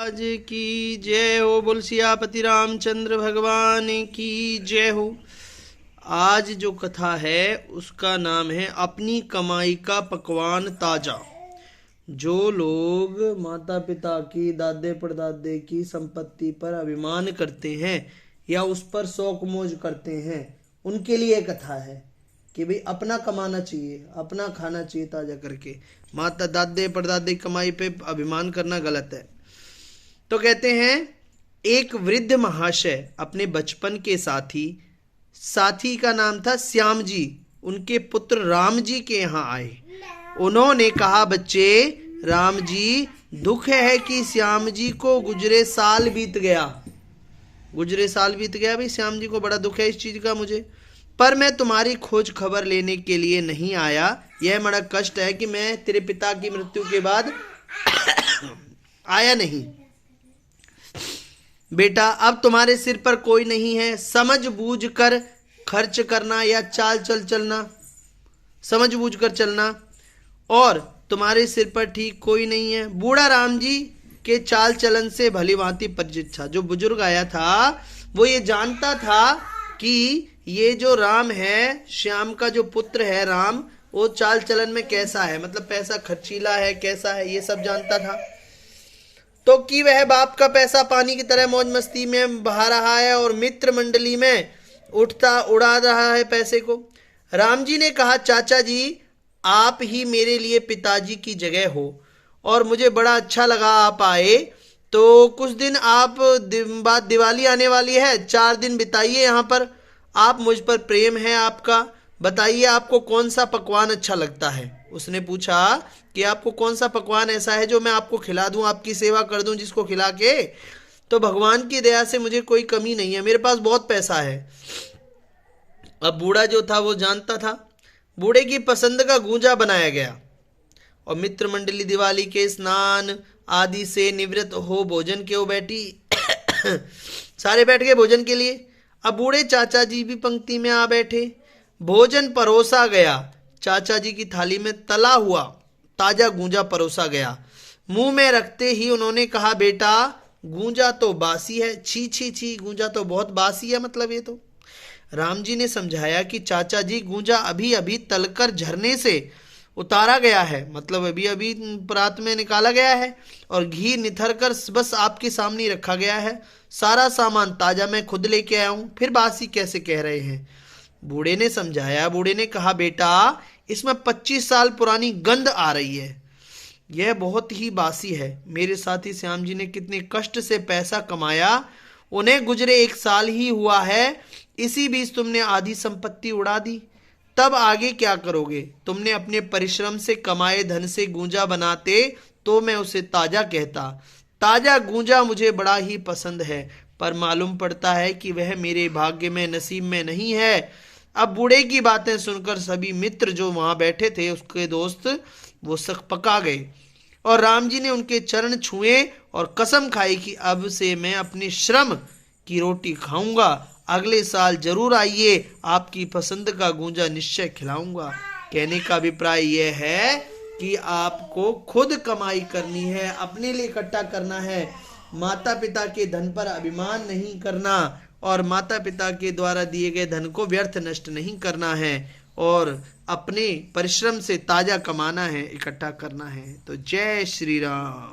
आज की जय हो। बोल सियापति रामचंद्र भगवान की जय हो। आज जो कथा है उसका नाम है अपनी कमाई का पकवान ताजा। जो लोग माता पिता की दादे परदादे की संपत्ति पर अभिमान करते हैं या उस पर शौक मौज करते हैं उनके लिए कथा है कि भाई अपना कमाना चाहिए, अपना खाना चाहिए ताजा करके। माता दादे परदादे की कमाई पे अभिमान करना गलत है। तो कहते हैं एक वृद्ध महाशय अपने बचपन के साथी का नाम था श्याम जी, उनके पुत्र राम जी के यहाँ आए। उन्होंने कहा, बच्चे राम जी, दुख है कि श्याम जी को गुजरे साल बीत गया भाई। श्याम जी को बड़ा दुख है इस चीज का मुझे, पर मैं तुम्हारी खोज खबर लेने के लिए नहीं आया। यह बड़ा कष्ट है कि मैं तेरे पिता की मृत्यु के बाद आया नहीं। बेटा अब तुम्हारे सिर पर कोई नहीं है, समझ बूझ कर खर्च करना या चाल चलना, समझ बूझ कर चलना, और तुम्हारे सिर पर ठीक कोई नहीं है। बूढ़ा राम जी के चाल चलन से भली भांति परिचित था। जो बुजुर्ग आया था वो ये जानता था कि ये जो राम है, श्याम का जो पुत्र है राम, वो चाल चलन में कैसा है, मतलब पैसा खर्चीला है कैसा है, ये सब जानता था। तो कि वह बाप का पैसा पानी की तरह मौज मस्ती में बहा रहा है और मित्र मंडली में उड़ा रहा है पैसे को। राम जी ने कहा, चाचा जी आप ही मेरे लिए पिताजी की जगह हो और मुझे बड़ा अच्छा लगा आप आए। तो कुछ दिन आप बाद दिवाली आने वाली है, 4 दिन बिताइए यहाँ पर। आप मुझ पर प्रेम है आपका, बताइए आपको कौन सा पकवान अच्छा लगता है। उसने पूछा कि आपको कौन सा पकवान ऐसा है जो मैं आपको खिला दूं, आपकी सेवा कर दूं, जिसको खिला के तो भगवान की दया से मुझे कोई कमी नहीं है, मेरे पास बहुत पैसा है। अब बूढ़ा जो था वो जानता था। बूढ़े की पसंद का गूंजा बनाया गया और मित्र मंडली दिवाली के स्नान आदि से निवृत्त हो भोजन के वो बैठी सारे बैठ गए भोजन के लिए। अब बूढ़े चाचा जी भी पंक्ति में आ बैठे। भोजन परोसा गया। चाचा जी की थाली में तला हुआ ताजा गूंजा परोसा गया। मुंह में रखते ही उन्होंने कहा, बेटा गूंजा तो बासी है, छी छी छी, गूंजा तो बहुत बासी है, मतलब ये तो। राम जी ने समझाया कि चाचा जी गूंजा अभी अभी तलकर झरने से उतारा गया है, मतलब अभी अभी रात में निकाला गया है और घी निथर कर बस आपके सामने रखा गया है। सारा सामान ताजा मैं खुद लेके आया हूं, फिर बासी कैसे कह रहे हैं। बूढ़े ने समझाया। बूढ़े ने कहा, बेटा इसमें 25 साल पुरानी गंध आ रही है, यह बहुत ही बासी है। मेरे साथी श्याम जी ने कितने कष्ट से पैसा कमाया, उन्हें गुजरे 1 साल ही हुआ है, इसी बीच तुमने आधी संपत्ति उड़ा दी, तब आगे क्या करोगे। तुमने अपने परिश्रम से कमाए धन से गूंजा बनाते तो मैं उसे ताजा कहता। ताजा गूंजा मुझे बड़ा ही पसंद है, पर मालूम पड़ता है कि वह मेरे भाग्य में नसीब में नहीं है। अब बूढ़े की बातें सुनकर सभी मित्र जो वहां बैठे थे, उसके दोस्त, वो सक पका गए और राम जी ने उनके चरण छुए और कसम खाई कि अब से मैं अपनी श्रम की रोटी खाऊंगा। अगले साल जरूर आइए, आपकी पसंद का गूंजा निश्चय खिलाऊंगा। कहने का अभिप्राय यह है कि आपको खुद कमाई करनी है, अपने लिए इकट्ठा करना है, माता पिता के धन पर अभिमान नहीं करना और माता पिता के द्वारा दिए गए धन को व्यर्थ नष्ट नहीं करना है और अपने परिश्रम से ताजा कमाना है, इकट्ठा करना है। तो जय श्री राम।